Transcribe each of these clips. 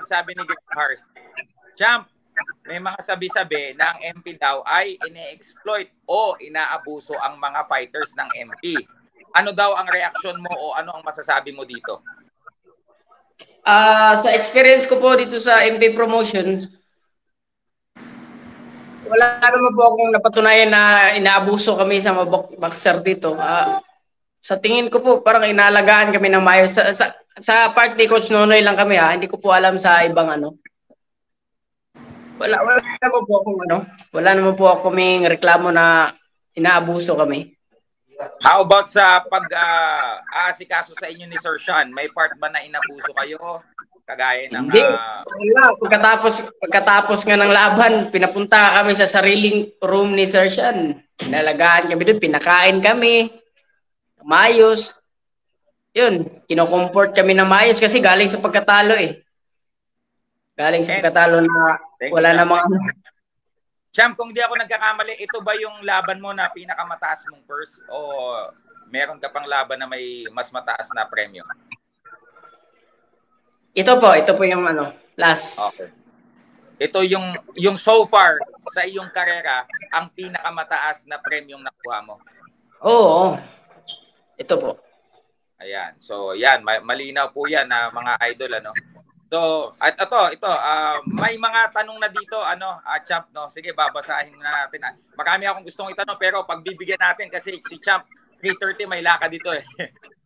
sabi ni Greg Hars, Champ, may mga sabi-sabi na ang MP daw ay ine-exploit o inaabuso ang mga fighters ng MP. Ano daw ang reaksyon mo o ano ang masasabi mo dito? Sa experience ko po dito sa MP Promotion, wala naman po akong napatunayan na inaabuso kami sa mga boxer dito. Sa tingin ko po, parang inalagaan kami ng maayos. Sa part ni Coach Nonoy lang kami hindi ko po alam sa ibang ano. Wala naman po akong wala naman po ako kaming reklamo na inaabuso kami. How about sa pag-aasikaso sa inyo ni Sir Sean? May part ba na inabuso kayo? Kagaya ng... Hindi. Wala. Pagkatapos nga ng laban, pinapunta kami sa sariling room ni Sir Sean. Pinalagaan kami doon, pinakain kami. Mayos. Yun, kino-comfort kami na mayos kasi galing sa pagkatalo Galing sa pagkatalo na wala namang Champ, kung di ako nagkakamali, ito ba yung laban mo na pinakamataas mong purse o meron ka pang laban na may mas mataas na premyo? Ito po yung last. Okay. Ito yung so far sa iyong karera, ang pinakamataas na premyong nakuha mo? Oo. Ito po. Ayan. So, yan. Malinaw po yan mga idol, So, at ito, may mga tanong na dito, Champ, no? Sige, babasahin na natin. Marami akong gustong itanong, pero pagbibigyan natin kasi si Champ, 3:30 may lakad dito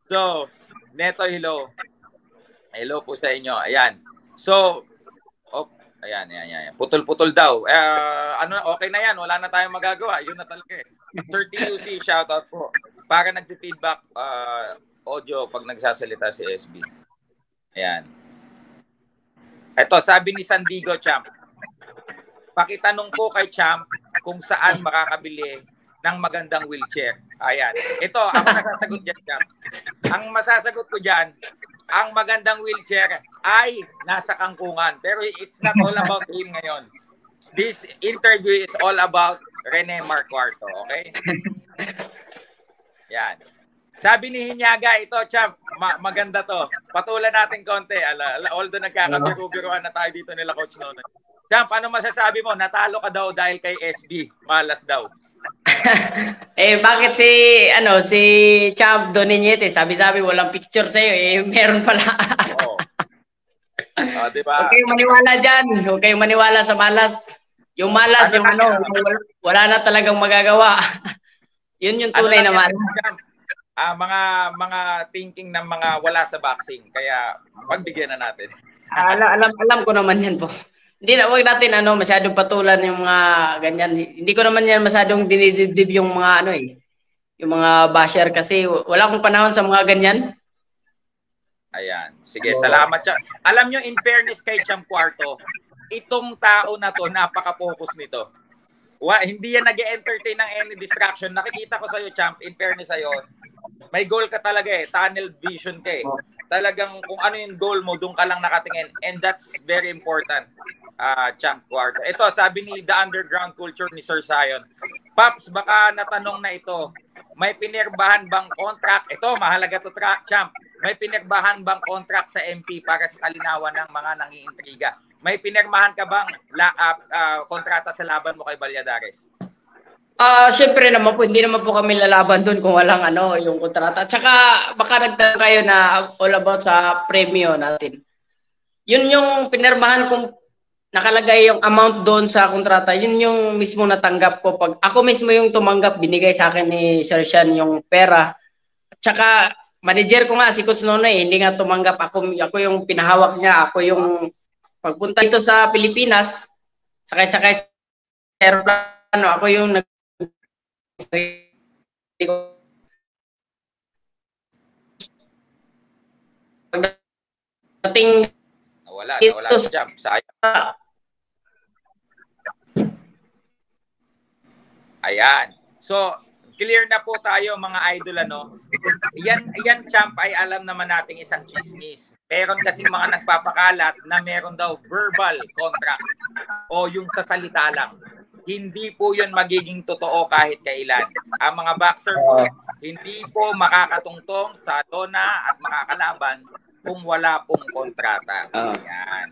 So, Neto, hello. Hello po sa inyo. Ayan. So, ayan. Putol-putol daw. Okay na yan. Wala na tayong magagawa. Yun na talaga Sir TUC, shoutout po. Para nag-feedback audio pag nagsasalita si SB. Ayan. Ito, sabi ni Sandigo, Champ. Pakitanong po kay Champ kung saan makakabili ng magandang wheelchair. Ayan. Ito, ako nasasagot dyan, Champ. Ang masasagot ko dyan, ang magandang wheelchair ay nasa kangkungan. Pero it's not all about him ngayon. This interview is all about Rene Marcuarto. Okay? Yan. Sabi ni Hinyaga, ito, Champ, maganda to. Patulan natin konti. Although nagkakabiru-biruan na tayo dito nila, Coach Nonoy. Champ, ano masasabi mo? Natalo ka daw dahil kay SB. Malas daw. Bakit si Champ Doniñete, sabi-sabi walang picture sa'yo. Meron pala. Diba? Huwag kayong maniwala dyan. Huwag kayong maniwala sa malas. Yung malas, wala na talagang magagawa. Yun yung tunay na malas. Mga thinking ng mga wala sa boxing. Kaya pagbigyan na natin. alam ko naman yan po. Hindi na, wag natin masyadong patulan yung mga ganyan. Hindi ko naman yan masyadong dinidibdib yung mga yung mga basher kasi wala akong panahon sa mga ganyan. Ayan. Sige, salamat siya. Alam nyo, in fairness kay Champ Cuarto, itong tao na to, napaka-focus nito. Hindi yan nag-entertain ng any distraction. Nakikita ko sa'yo, Champ, in fairness sa'yo, may goal ka talaga tunnel vision ka Talagang kung ano yung goal mo, doon ka lang nakatingin. And that's very important, Champ Cuarto. Ito, sabi ni The Underground Culture ni Sir Zion, Paps, baka natanong na ito, may pinirbahan bang contract? Ito, mahalaga to Champ. May pinirbahan bang contract sa MP para sa kalinawan ng mga nangiintriga? May pinirmahan ka bang kontrata sa laban mo kay Valladares? Siyempre naman po, hindi naman po kami lalaban doon kung walang yung kontrata. Tsaka baka nagtanong kayo na all about sa premyo natin. Yun yung pinirmahan kung nakalagay yung amount doon sa kontrata, yun yung mismo natanggap ko. Pag ako mismo yung tumanggap, binigay sa akin ni Sir Sean yung pera. Tsaka manager ko nga si Coach Nonoy, hindi nga tumanggap. Ako yung pinahawak niya, ako yung pagpunta dito sa Pilipinas, sakay-sakay sa aeroplano, ako yung pagdating nawala si Jam. Sayang. Ayan. So, clear na po tayo mga idol Yan Champ ay alam naman nating isang chismis. Meron kasi mga nagpapakalat na meron daw verbal contract o yung sa salita lang. Hindi po yun magiging totoo kahit kailan. Ang mga boxer po, hindi po makakatungtong sa dona at makakalaban kung wala pong kontrata. Yan.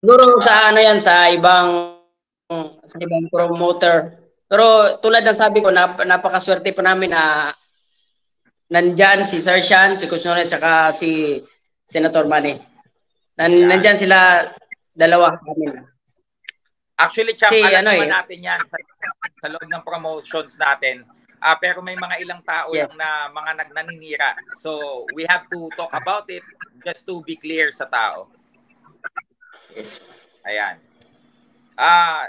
Siguro sa ano yan, sa ibang promoter. Pero tulad ng sabi ko, napakaswerte po namin na nandyan si Sir Sean, si Kusnone, tsaka si Senator Manny. Ayan. Nandyan sila dalawa kami. Actually, Champ, Kasi alam ano naman eh, natin yan sa loob ng promotions natin. Pero may mga ilang tao yes, lang na mga naninira. So, we have to talk about it just to be clear sa tao. yes. Ayan.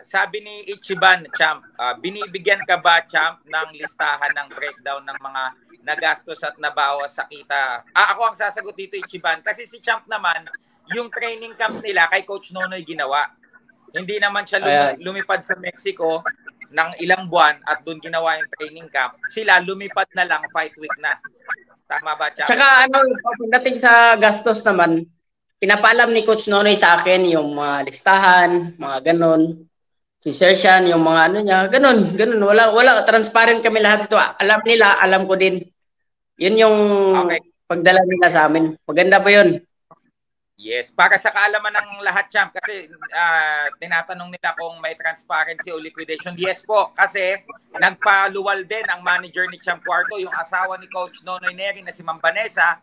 Sabi ni Ichiban, Champ, binibigyan ka ba, Champ, ng listahan ng breakdown ng mga nagastos at nabawas sa kita? Ako ang sasagot dito, Ichiban. Kasi si Champ naman, yung training camp nila kay Coach Nonoy ginawa. Hindi naman siya lumipad sa Mexico ng ilang buwan at doon ginawa yung training camp. Sila lumipad na lang, fight week na. Tama ba, Champ? Tsaka ano, pagdating sa gastos naman, pinapaalam ni Coach Nonoy sa akin yung mga listahan, mga ganon. Si Sir Sean, yung mga ano niya, ganon. Wala, transparent kami lahat ito. Alam nila, alam ko din. Yun yung pagdala nila sa amin. Maganda po yun. Yes, para sa kaalaman ng lahat, Champ, kasi tinatanong nila kung may transparency o liquidation. Yes po, kasi nagpaluwal din ang manager ni Champ Cuarto, yung asawa ni Coach Nonoy Neri na si Ma'am Vanessa.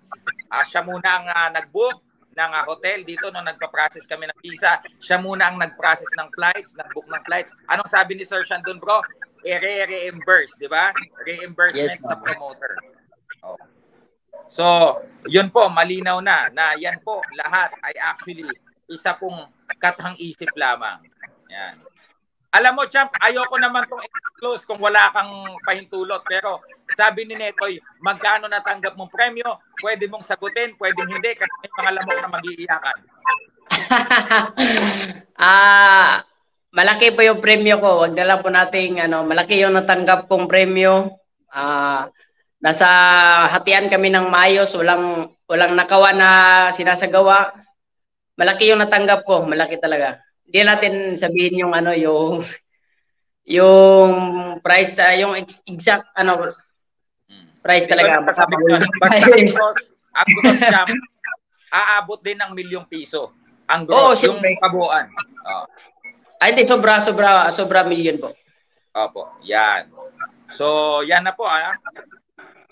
Siya muna ang nag-book ng hotel dito nung nagpa-process kami ng visa. Siya muna ang nag-process ng flights, nag-book ng flights. Anong sabi ni Sir Sean doon, bro? Reimburse, di ba? Reimbursement sa promoter. Oh. So, yun po, malinaw na yan po, lahat ay actually isa pong katang isip lamang. Yan. Alam mo, Champ, ayoko naman itong close kung wala kang pahintulot. Pero sabi ni Netoy, magkano natanggap mong premyo? Pwede mong sagutin, pwedeng hindi, kasi may mga lamok na mag-iiyakan. Malaki po yung premyo ko. Wag na lang po nating, malaki yung natanggap kong premyo. Nasa hatian kami ng maayos, walang nakawa na sinasagawa. Malaki yung natanggap ko, malaki talaga. Hindi natin sabihin yung yung price, yung exact price talaga. Basta ang gross, Champ, aabot din ng ₱1,000,000. Ang gross, yung kabuuan. Ay, hindi, sobra milyon po. Opo, yan. So, yan na po,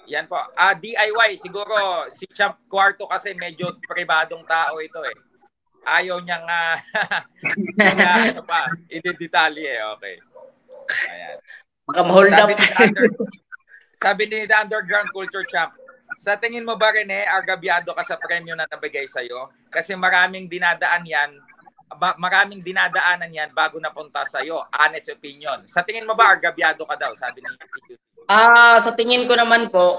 Yan po. DIY, siguro si Champ Cuarto kasi medyo pribadong tao ito eh. Ayaw niyang i-detalye eh. Okay. Ayan. Baka ma-hold up. Sabi ni The Underground Culture Champ, sa tingin mo ba rin agabyado ka sa premyo na nabigay sa'yo? Kasi maraming dinadaanan yan bago napunta sa'yo. Honest opinion. Sa tingin mo ba agabyado ka daw? Sabi ni sa tingin ko naman po,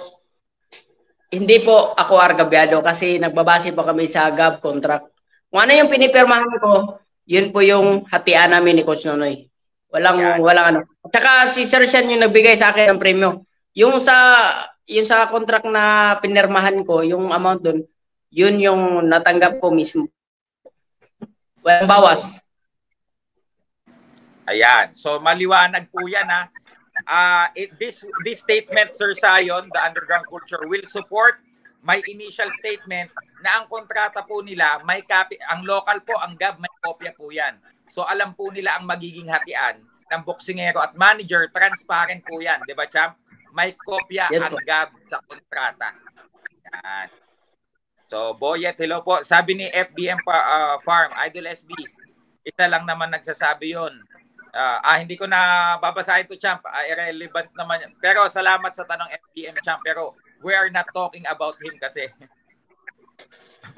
hindi po ako agabyado kasi nagbabase po kami sa GAB contract. Kung ano yung pinipirmahan ko, yun po yung hatian namin ni Coach Nonoy. Walang ano. At saka si Sir Sean yung nagbigay sa akin ng premyo. Yung sa contract na pinirmahan ko, yung amount dun, yun yung natanggap ko mismo. Walang bawas. Ayan. So maliwanag po yan this statement, Sir Sion, the Underground Culture, will support my initial statement na ang kontrata po nila, may copy, ang local po, ang GAB, may kopya po yan. So alam po nila ang magiging hatian ng boksingero at manager, transparent po yan. Di ba, Champ? May kopya ang GAB sa kontrata. Yan. So, Boyet, hello po. Sabi ni FBM Farm, Idol SB, isa lang naman nagsasabi yun. Hindi ko na babasahin to, Champ. Irrelevant naman yan. Pero salamat sa tanong FBM, Champ. Pero we are not talking about him kasi.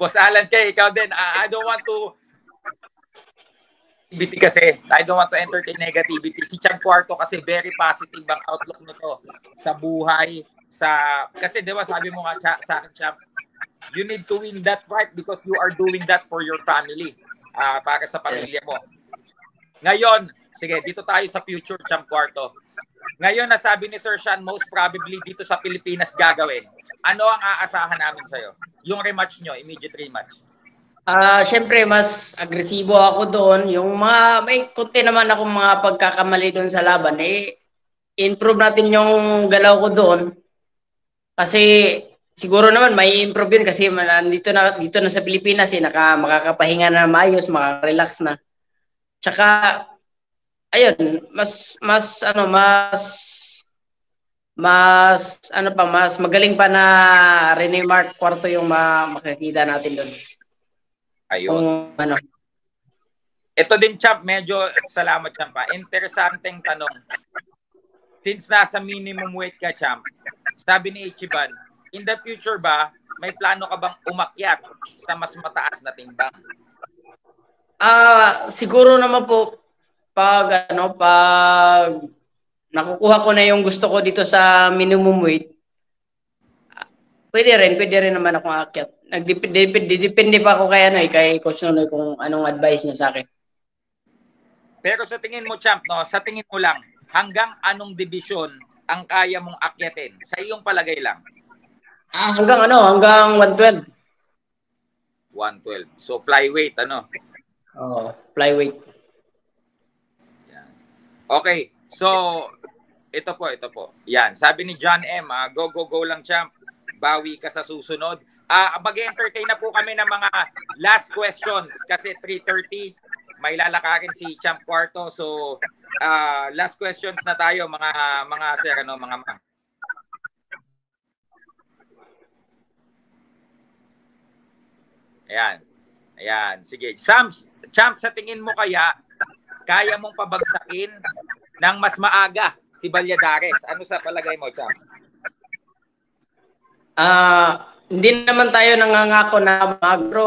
Boss Alan K, ikaw din. I don't want to entertain negativity. Si Champ Cuarto kasi very positive ang outlook nito sa buhay. Kasi di ba sabi mo nga sa akin, Champ, you need to win that fight because you are doing that for your family. Para sa pamilya mo. Ngayon, sige, dito tayo sa future, Champ Cuarto. Ngayon, nasabi ni Sir Sean, most probably dito sa Pilipinas gagawin. Ano ang aasahan namin sa'yo? Yung rematch nyo, immediate rematch. Siyempre, mas agresibo ako doon. Yung may konti naman ako mga pagkakamali doon sa laban. Improve natin yung galaw ko doon. Kasi siguro naman may improve yun kasi dito na sa Pilipinas makakapahinga na maayos, makaka-relax na. Tsaka ayun, mas magaling pa na Rene Mark Quarto yung makikita natin doon. Ayun. Ano. Ito din, Champ, medyo salamat, Champ. Interesanteng tanong. Since nasa minimum weight ka, Champ, sabi ni Ichiban, in the future ba, may plano ka bang umakyat sa mas mataas na timbang? Siguro naman po, pag nakukuha ko na yung gusto ko dito sa minimum weight, pwede rin naman ako aakyat. Depende pa ako kay Coach Nonoy kung anong advice niya sa akin. Pero sa tingin mo, Champ, no, sa tingin mo lang, hanggang anong division ang kaya mong akyatin? Sa iyong palagay lang. Hanggang 112. 112. So flyweight, Flyweight. Yan. Okay. So ito po. Yan. Sabi ni John M, go lang, Champ. Bawi ka sa susunod. Mag-entertain na po kami ng mga last questions kasi 3:30 may lalakarin si Champ Quarto. So last questions na tayo mga sir, mga ma'am. Ayan. Sige. Champ, sa tingin mo kaya mong pabagsakin ng mas maaga si Valladares? Ano sa palagay mo, Champ? Hindi naman tayo nangangako na pero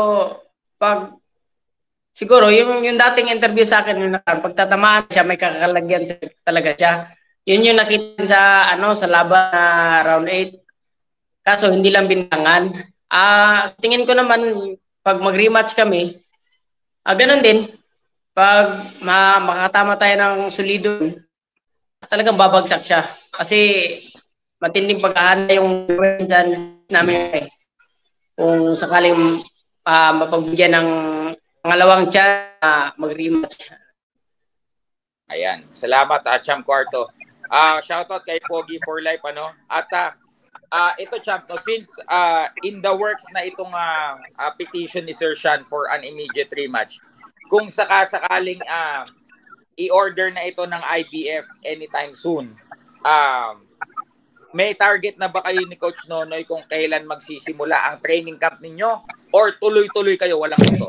siguro yung dating interview sa akin, pagtatamaan siya, may kakalagyan talaga siya. Yun yung nakita sa laban na round 8. Kaso hindi lang binangan. Tingin ko naman pag mag-rematch kami, ganun din. Pag makatama tayo ng solido, talagang babagsak siya. Kasi matinding paghahanda yung dyan namin. Kung sakaling mapagbigyan ng pangalawang chance mag-rematch. Ayan. Salamat, Champ Quarto. Shoutout kay Pogi for Life, At ito, Champ, since in the works na itong petition ni Sir Sean for an immediate rematch, kung sakaling i-order na ito ng IBF anytime soon, may target na ba kayo ni Coach Nonoy kung kailan magsisimula ang training camp ninyo or tuloy-tuloy kayo walang ito?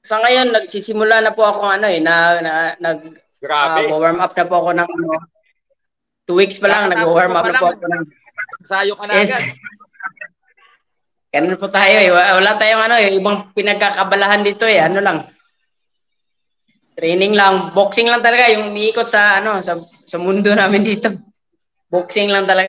Sa ngayon nagsisimula na po ako warm up na po ako ng 2 weeks pa lang nag-warm up na po ako ng ensayo ka na agad. Ganun po tayo wala tayong ibang pinagkakabalahan dito lang. Training lang, boxing lang talaga yung umiikot sa mundo namin dito. Boxing lang talaga.